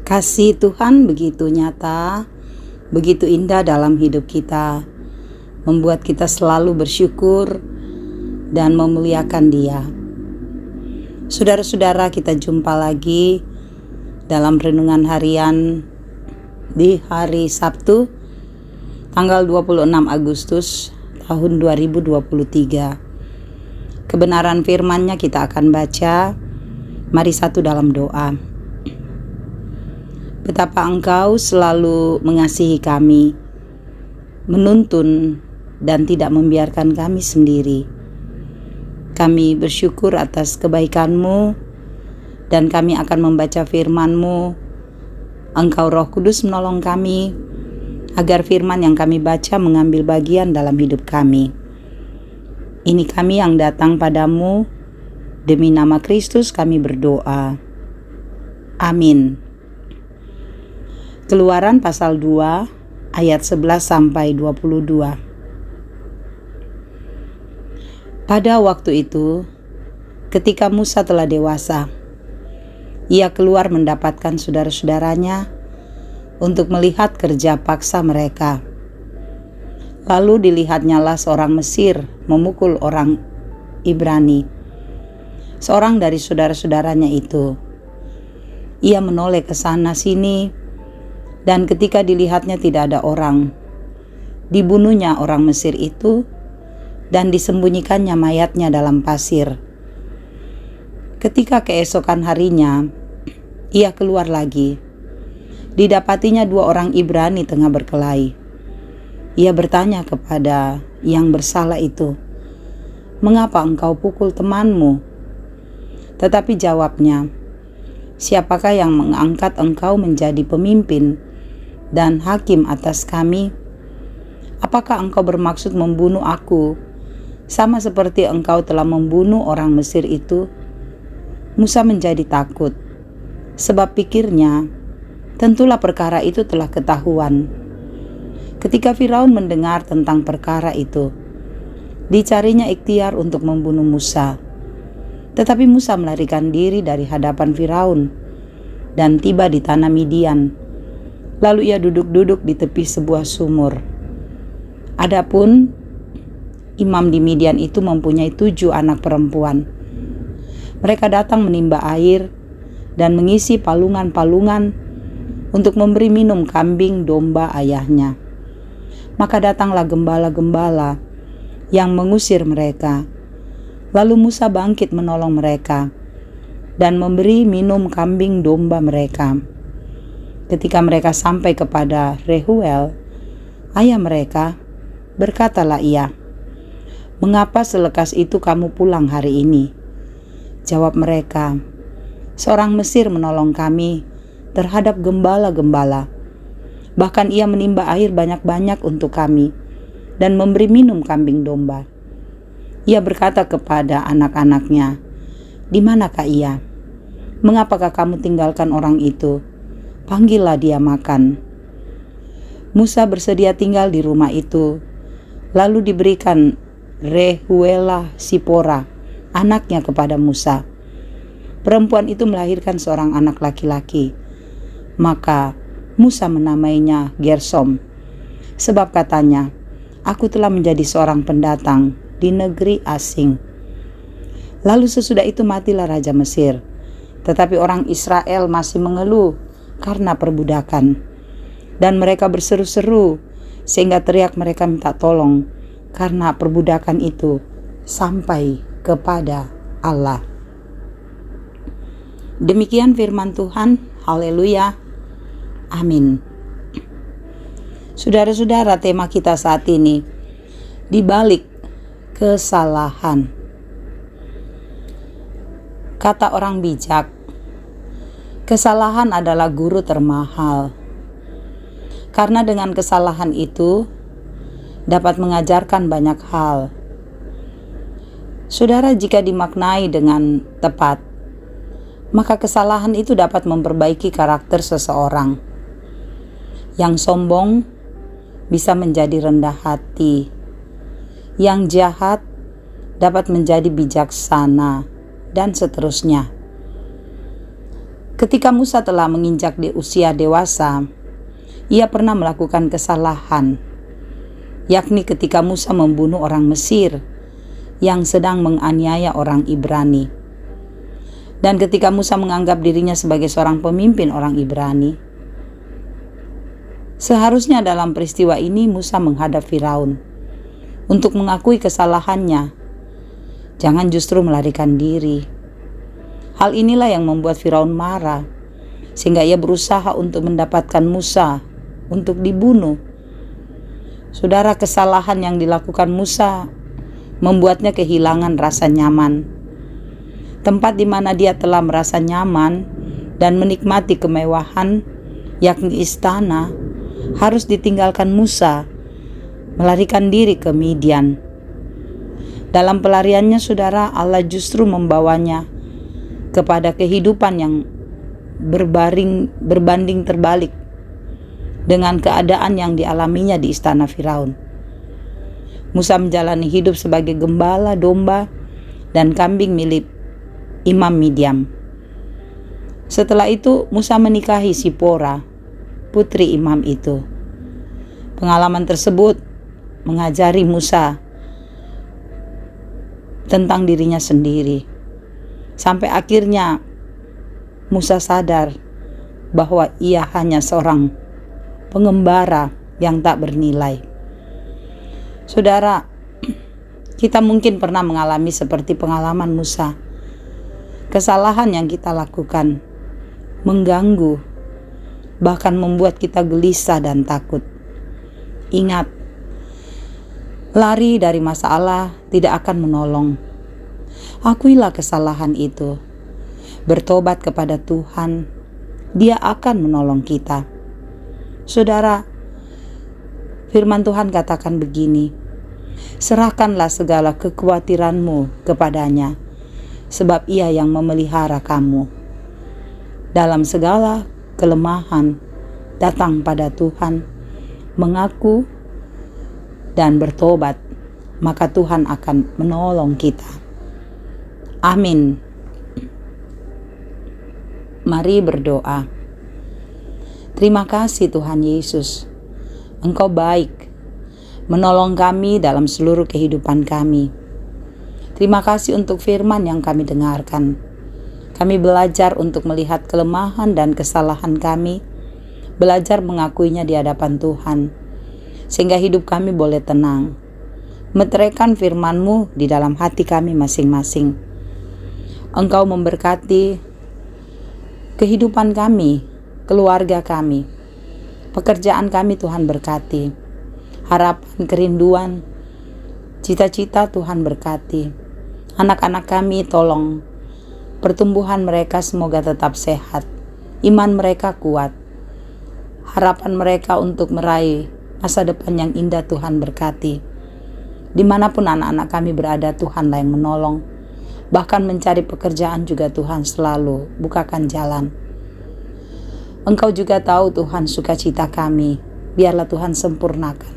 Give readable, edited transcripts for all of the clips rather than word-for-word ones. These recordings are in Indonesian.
Kasih Tuhan begitu nyata, begitu indah dalam hidup kita, membuat kita selalu bersyukur dan memuliakan Dia. Saudara-saudara, kita jumpa lagi dalam renungan harian di hari Sabtu, tanggal 26 Agustus tahun 2023. Kebenaran firman-Nya kita akan baca. Mari satu dalam doa. Betapa Engkau selalu mengasihi kami, menuntun dan tidak membiarkan kami sendiri. Kami bersyukur atas kebaikan-Mu dan kami akan membaca firman-Mu. Engkau Roh Kudus menolong kami agar firman yang kami baca mengambil bagian dalam hidup kami. Ini kami yang datang padamu, demi nama Kristus kami berdoa. Amin. Keluaran pasal 2 ayat 11 sampai 22. Pada waktu itu, ketika Musa telah dewasa, ia keluar mendapatkan saudara-saudaranya untuk melihat kerja paksa mereka. Lalu dilihatnyalah seorang Mesir memukul orang Ibrani, seorang dari saudara-saudaranya itu. Ia menoleh ke sana sini, dan ketika dilihatnya tidak ada orang, dibunuhnya orang Mesir itu dan disembunyikannya mayatnya dalam pasir. Ketika keesokan harinya, ia keluar lagi. Didapatinya dua orang Ibrani tengah berkelahi. Ia bertanya kepada yang bersalah itu, "Mengapa engkau pukul temanmu?" Tetapi jawabnya, "Siapakah yang mengangkat engkau menjadi pemimpin dan hakim atas kami? Apakah engkau bermaksud membunuh aku, sama seperti engkau telah membunuh orang Mesir itu?" Musa menjadi takut, sebab pikirnya, tentulah perkara itu telah ketahuan. Ketika Firaun mendengar tentang perkara itu, dicarinya ikhtiar untuk membunuh Musa. Tetapi Musa melarikan diri dari hadapan Firaun dan tiba di tanah Midian. Lalu ia duduk-duduk di tepi sebuah sumur. Adapun imam di Midian itu mempunyai 7 anak perempuan. Mereka datang menimba air dan mengisi palungan-palungan untuk memberi minum kambing domba ayahnya. Maka datanglah gembala-gembala yang mengusir mereka. Lalu Musa bangkit menolong mereka dan memberi minum kambing domba mereka. Ketika mereka sampai kepada Reuel, ayah mereka, berkatalah ia, "Mengapa selekas itu kamu pulang hari ini?" Jawab mereka, "Seorang Mesir menolong kami terhadap gembala-gembala. Bahkan ia menimba air banyak-banyak untuk kami dan memberi minum kambing domba." Ia berkata kepada anak-anaknya, "Di manakah ia? Mengapakah kamu tinggalkan orang itu? Panggillah dia makan." Musa bersedia tinggal di rumah itu. Lalu diberikan Reuelah Sipora, anaknya kepada Musa. Perempuan itu melahirkan seorang anak laki-laki. Maka Musa menamainya Gersom, sebab katanya, "Aku telah menjadi seorang pendatang di negeri asing." Lalu sesudah itu matilah Raja Mesir, tetapi orang Israel masih mengeluh karena perbudakan. Dan mereka berseru-seru sehingga teriak mereka minta tolong karena perbudakan itu sampai kepada Allah. Demikian firman Tuhan. Haleluya. Amin. Saudara-saudara, tema kita saat ini di balik kesalahan. Kata orang bijak, kesalahan adalah guru termahal. Karena dengan kesalahan itu dapat mengajarkan banyak hal. Saudara, jika dimaknai dengan tepat, maka kesalahan itu dapat memperbaiki karakter seseorang. Yang sombong bisa menjadi rendah hati. Yang jahat dapat menjadi bijaksana, dan seterusnya. Ketika Musa telah menginjak di usia dewasa, ia pernah melakukan kesalahan, yakni ketika Musa membunuh orang Mesir yang sedang menganiaya orang Ibrani. Dan ketika Musa menganggap dirinya sebagai seorang pemimpin orang Ibrani, seharusnya dalam peristiwa ini Musa menghadap Firaun untuk mengakui kesalahannya, jangan justru melarikan diri. Hal inilah yang membuat Firaun marah, sehingga ia berusaha untuk mendapatkan Musa untuk dibunuh. Saudara, kesalahan yang dilakukan Musa membuatnya kehilangan rasa nyaman. Tempat di mana dia telah merasa nyaman dan menikmati kemewahan, yakni istana, harus ditinggalkan Musa, melarikan diri ke Midian. Dalam pelariannya, saudara, Allah justru membawanya kepada kehidupan yang berbanding terbalik dengan keadaan yang dialaminya di istana Firaun. Musa menjalani hidup sebagai gembala domba dan kambing milik Imam Midian. Setelah itu Musa menikahi Sipora, putri imam itu. Pengalaman tersebut mengajari Musa tentang dirinya sendiri. Sampai akhirnya Musa sadar bahwa ia hanya seorang pengembara yang tak bernilai. Saudara, kita mungkin pernah mengalami seperti pengalaman Musa. Kesalahan yang kita lakukan mengganggu, bahkan membuat kita gelisah dan takut. Ingat, lari dari masalah tidak akan menolong. Akuilah kesalahan itu, bertobat kepada Tuhan, Dia akan menolong kita. Saudara, firman Tuhan katakan begini, serahkanlah segala kekhawatiranmu kepadanya, sebab Ia yang memelihara kamu. Dalam segala kelemahan, datang pada Tuhan, mengaku dan bertobat, maka Tuhan akan menolong kita. Amin. Mari berdoa. Terima kasih Tuhan Yesus, Engkau baik, menolong kami dalam seluruh kehidupan kami. Terima kasih untuk firman yang kami dengarkan. Kami belajar untuk melihat kelemahan dan kesalahan kami, belajar mengakuinya di hadapan Tuhan, sehingga hidup kami boleh tenang. Meteraikan firman-Mu di dalam hati kami masing-masing. Engkau memberkati kehidupan kami, keluarga kami, pekerjaan kami Tuhan berkati, harapan, kerinduan, cita-cita Tuhan berkati. Anak-anak kami tolong, pertumbuhan mereka semoga tetap sehat, iman mereka kuat, harapan mereka untuk meraih masa depan yang indah Tuhan berkati. Dimanapun anak-anak kami berada, Tuhanlah yang menolong. Bahkan mencari pekerjaan juga Tuhan selalu bukakan jalan. Engkau juga tahu Tuhan sukacita kami, biarlah Tuhan sempurnakan.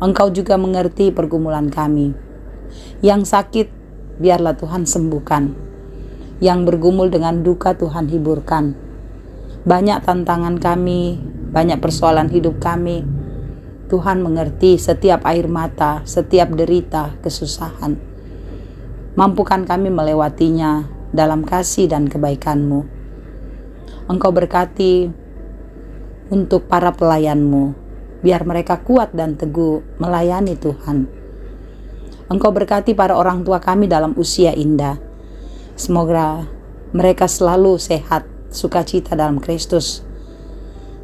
Engkau juga mengerti pergumulan kami. Yang sakit, biarlah Tuhan sembuhkan. Yang bergumul dengan duka, Tuhan hiburkan. Banyak tantangan kami, banyak persoalan hidup kami. Tuhan mengerti setiap air mata, setiap derita, kesusahan. Mampukan kami melewatinya dalam kasih dan kebaikan-Mu. Engkau berkati untuk para pelayan-Mu, biar mereka kuat dan teguh melayani Tuhan. Engkau berkati para orang tua kami dalam usia indah. Semoga mereka selalu sehat, sukacita dalam Kristus.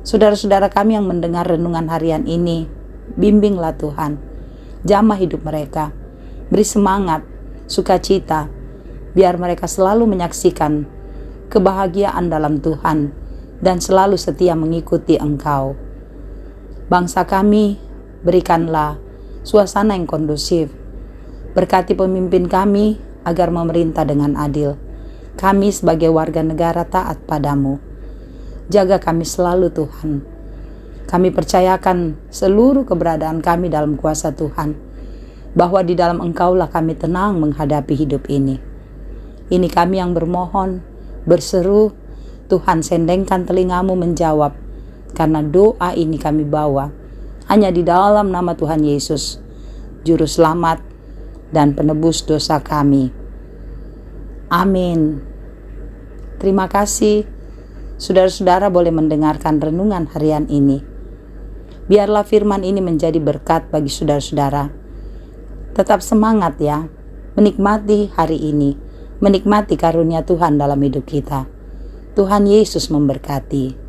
Saudara-saudara kami yang mendengar renungan harian ini, bimbinglah Tuhan, jamah hidup mereka, beri semangat, sukacita, biar mereka selalu menyaksikan kebahagiaan dalam Tuhan dan selalu setia mengikuti Engkau. Bangsa kami, berikanlah suasana yang kondusif. Berkati pemimpin kami agar memerintah dengan adil. Kami sebagai warga negara taat padamu. Jaga kami selalu Tuhan. Kami percayakan seluruh keberadaan kami dalam kuasa Tuhan, bahwa di dalam Engkaulah kami tenang menghadapi hidup ini. Ini kami yang bermohon, berseru, Tuhan, sendengkan telingamu menjawab, karena doa ini kami bawa hanya di dalam nama Tuhan Yesus, Juru Selamat dan Penebus dosa kami. Amin. Terima kasih. Saudara-saudara boleh mendengarkan renungan harian ini. Biarlah firman ini menjadi berkat bagi saudara-saudara. Tetap semangat ya, menikmati hari ini, menikmati karunia Tuhan dalam hidup kita. Tuhan Yesus memberkati.